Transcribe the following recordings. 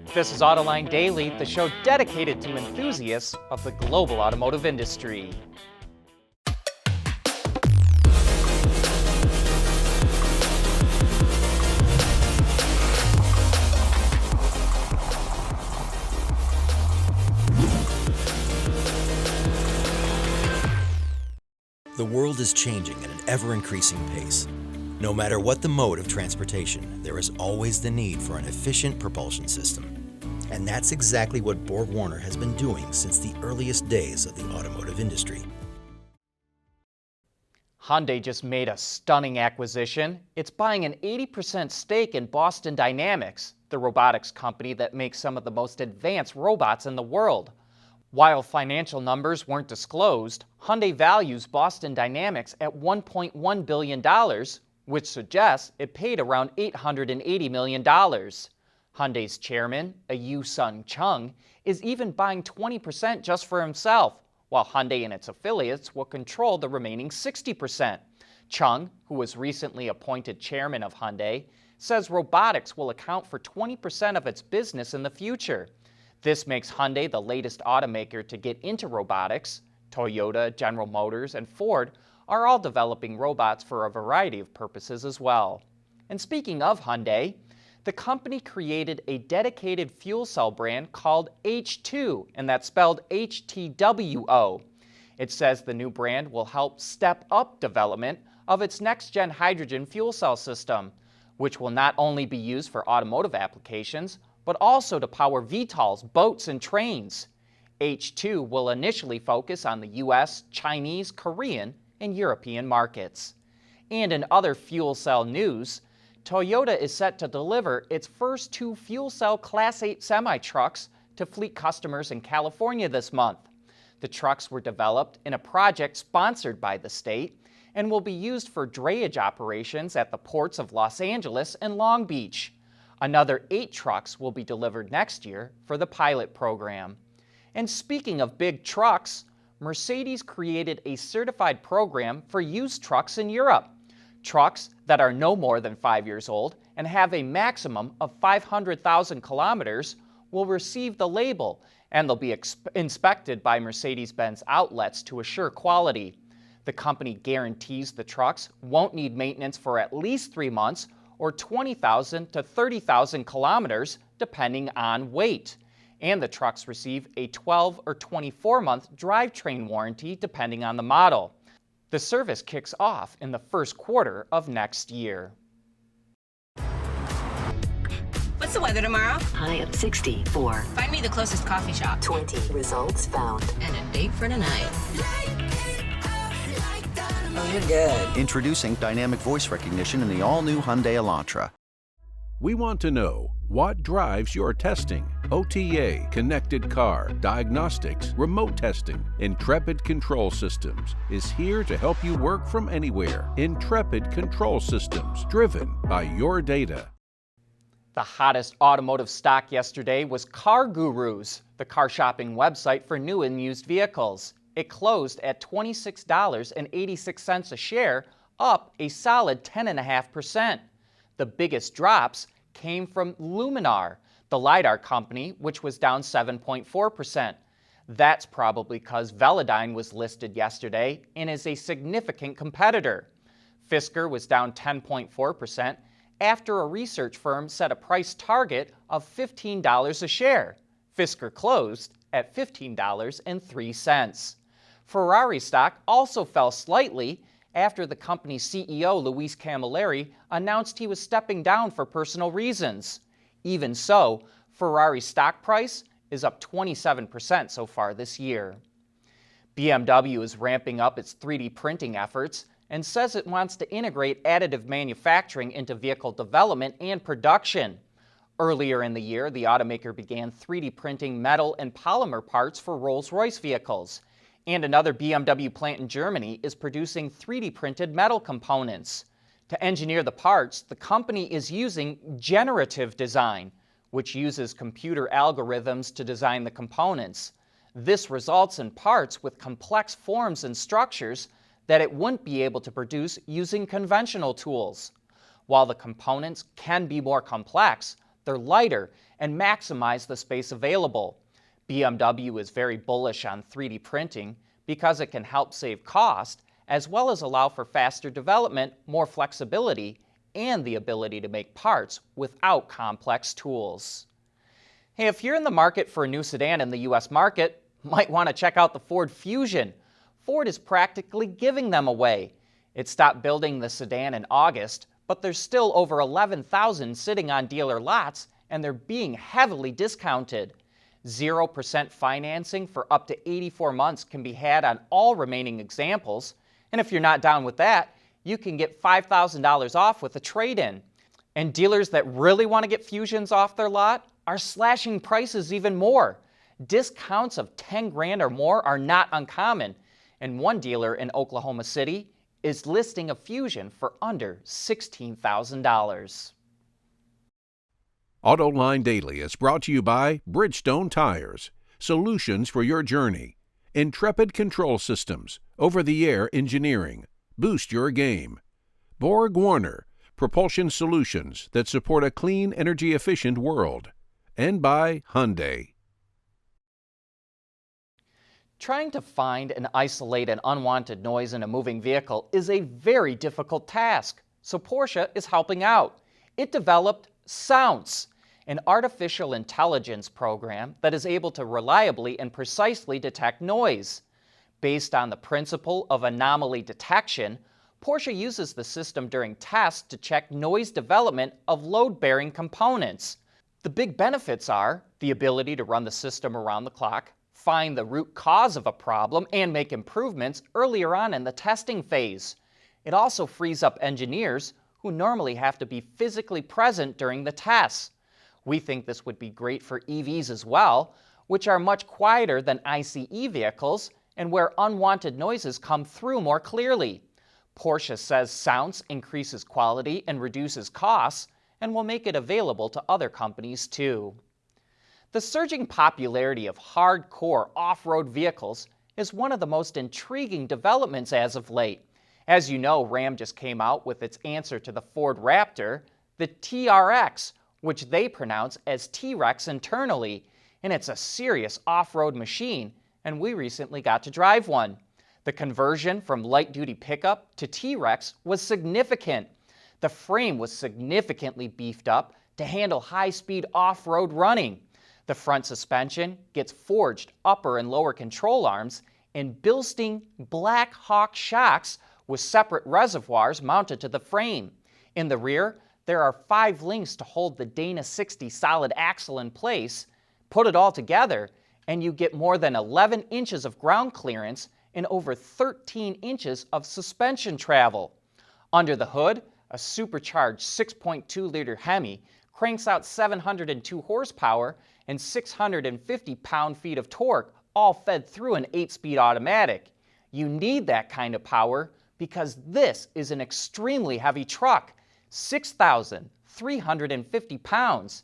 This is Autoline Daily, the show dedicated to enthusiasts of the global automotive industry. The world is changing at an ever-increasing pace. No matter what the mode of transportation, there is always the need for an efficient propulsion system. And that's exactly what BorgWarner has been doing since the earliest days of the automotive industry. Hyundai just made a stunning acquisition. It's buying an 80% stake in Boston Dynamics, the robotics company that makes some of the most advanced robots in the world. While financial numbers weren't disclosed, Hyundai values Boston Dynamics at $1.1 billion, which suggests it paid around $880 million. Hyundai's chairman, Yu-Sung Chung, is even buying 20% just for himself, while Hyundai and its affiliates will control the remaining 60%. Chung, who was recently appointed chairman of Hyundai, says robotics will account for 20% of its business in the future. This makes Hyundai the latest automaker to get into robotics. Toyota, General Motors, and Ford are all developing robots for a variety of purposes as well. And speaking of Hyundai, the company created a dedicated fuel cell brand called H2, and that's spelled HTWO. It says the new brand will help step up development of its next-gen hydrogen fuel cell system, which will not only be used for automotive applications, but also to power VTOLs, boats, and trains. H2 will initially focus on the US, Chinese, Korean, and European markets. And in other fuel cell news, Toyota is set to deliver its first 2 fuel cell Class 8 semi-trucks to fleet customers in California this month. The trucks were developed in a project sponsored by the state and will be used for drayage operations at the ports of Los Angeles and Long Beach. Another 8 trucks will be delivered next year for the pilot program. And speaking of big trucks, Mercedes created a certified program for used trucks in Europe. Trucks that are no more than 5 years old and have a maximum of 500,000 kilometers will receive the label, and they'll be inspected by Mercedes-Benz outlets to assure quality. The company guarantees the trucks won't need maintenance for at least 3 months or 20,000 to 30,000 kilometers, depending on weight. And the trucks receive a 12 or 24-month drivetrain warranty, depending on the model. The service kicks off in the first quarter of next year. What's the weather tomorrow? High of 64. Find me the closest coffee shop. 20 results found. And a date for tonight. Oh, you're good. Introducing dynamic voice recognition in the all-new Hyundai Elantra. We want to know what drives your testing. OTA, connected car, diagnostics, remote testing. Intrepid Control Systems is here to help you work from anywhere. Intrepid Control Systems, driven by your data. The hottest automotive stock yesterday was Car Gurus, the car shopping website for new and used vehicles. It closed at $26.86 a share, up a solid 10.5%. The biggest drops came from Luminar, the LiDAR company, which was down 7.4%. That's probably because Velodyne was listed yesterday and is a significant competitor. Fisker was down 10.4% after a research firm set a price target of $15 a share. Fisker closed at $15.03. Ferrari stock also fell slightly after the company's CEO, Luis Camilleri, announced he was stepping down for personal reasons. Even so, Ferrari's stock price is up 27% so far this year. BMW is ramping up its 3D printing efforts and says it wants to integrate additive manufacturing into vehicle development and production. Earlier in the year, the automaker began 3D printing metal and polymer parts for Rolls-Royce vehicles. And another BMW plant in Germany is producing 3D printed metal components. To engineer the parts, the company is using generative design, which uses computer algorithms to design the components. This results in parts with complex forms and structures that it wouldn't be able to produce using conventional tools. While the components can be more complex, they're lighter and maximize the space available. BMW is very bullish on 3D printing because it can help save cost, as well as allow for faster development, more flexibility, and the ability to make parts without complex tools. Hey, if you're in the market for a new sedan in the US market, might want to check out the Ford Fusion. Ford is practically giving them away. It stopped building the sedan in August, but there's still over 11,000 sitting on dealer lots, and they're being heavily discounted. 0% financing for up to 84 months can be had on all remaining examples, and if you're not down with that, you can get $5,000 off with a trade-in. And dealers that really want to get Fusions off their lot are slashing prices even more. Discounts of 10 grand or more are not uncommon, and one dealer in Oklahoma City is listing a Fusion for under $16,000. Autoline Daily is brought to you by Bridgestone Tires, solutions for your journey. Intrepid Control Systems, over-the-air engineering. Boost your game. Borg Warner, propulsion solutions that support a clean, energy-efficient world. And by Hyundai. Trying to find and isolate an unwanted noise in a moving vehicle is a very difficult task, so Porsche is helping out. It developed Sounds, an artificial intelligence program that is able to reliably and precisely detect noise. Based on the principle of anomaly detection, Porsche uses the system during tests to check noise development of load-bearing components. The big benefits are the ability to run the system around the clock, find the root cause of a problem, and make improvements earlier on in the testing phase. It also frees up engineers who normally have to be physically present during the tests. We think this would be great for EVs as well, which are much quieter than ICE vehicles and where unwanted noises come through more clearly. Porsche says Sounds increases quality and reduces costs and will make it available to other companies too. The surging popularity of hardcore off-road vehicles is one of the most intriguing developments as of late. As you know, Ram just came out with its answer to the Ford Raptor, the TRX, which they pronounce as T-Rex internally, and it's a serious off-road machine, and we recently got to drive one. The conversion from light-duty pickup to T-Rex was significant. The frame was significantly beefed up to handle high-speed off-road running. The front suspension gets forged upper and lower control arms and Bilstein Black Hawk shocks with separate reservoirs mounted to the frame. In the rear, there are 5 links to hold the Dana 60 solid axle in place. Put it all together, and you get more than 11 inches of ground clearance and over 13 inches of suspension travel. Under the hood, a supercharged 6.2-liter Hemi cranks out 702 horsepower and 650 pound-feet of torque, all fed through an 8-speed automatic. You need that kind of power because this is an extremely heavy truck, 6,350 pounds.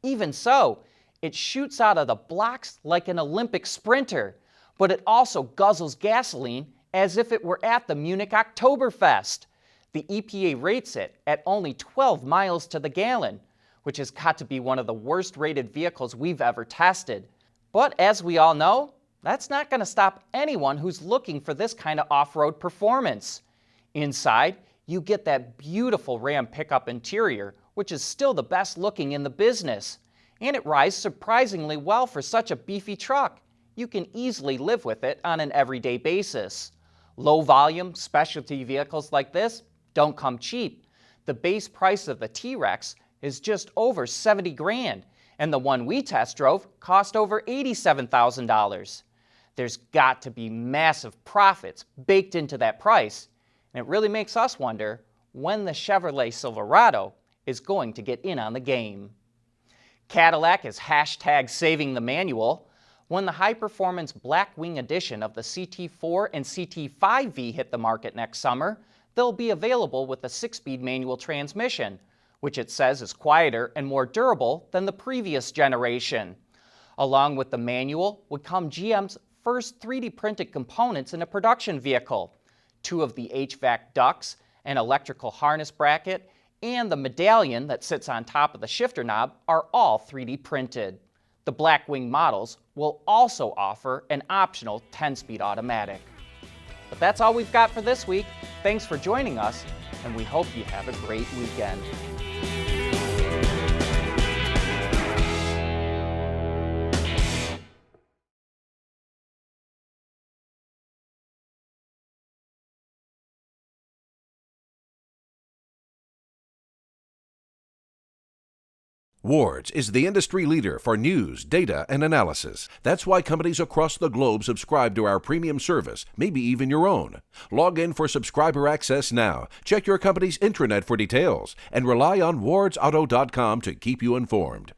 Even so, it shoots out of the blocks like an Olympic sprinter, but it also guzzles gasoline as if it were at the Munich Oktoberfest. The EPA rates it at only 12 miles to the gallon, which has got to be one of the worst rated vehicles we've ever tested. But as we all know, that's not going to stop anyone who's looking for this kind of off-road performance. Inside, you get that beautiful Ram pickup interior, which is still the best looking in the business. And it rides surprisingly well for such a beefy truck. You can easily live with it on an everyday basis. Low volume, specialty vehicles like this don't come cheap. The base price of the T-Rex is just over 70 grand, and the one we test drove cost over $87,000. There's got to be massive profits baked into that price, and it really makes us wonder when the Chevrolet Silverado is going to get in on the game. Cadillac is #savingthemanual. When the high-performance Blackwing edition of the CT4 and CT5V hit the market next summer, they'll be available with a 6-speed manual transmission, which it says is quieter and more durable than the previous generation. Along with the manual would come GM's first 3D printed components in a production vehicle, 2 of the HVAC ducts, an electrical harness bracket, and the medallion that sits on top of the shifter knob are all 3D printed. The Blackwing models will also offer an optional 10-speed automatic. But that's all we've got for this week. Thanks for joining us, and we hope you have a great weekend. Wards is the industry leader for news, data, and analysis. That's why companies across the globe subscribe to our premium service, maybe even your own. Log in for subscriber access now. Check your company's intranet for details, and rely on wardsauto.com to keep you informed.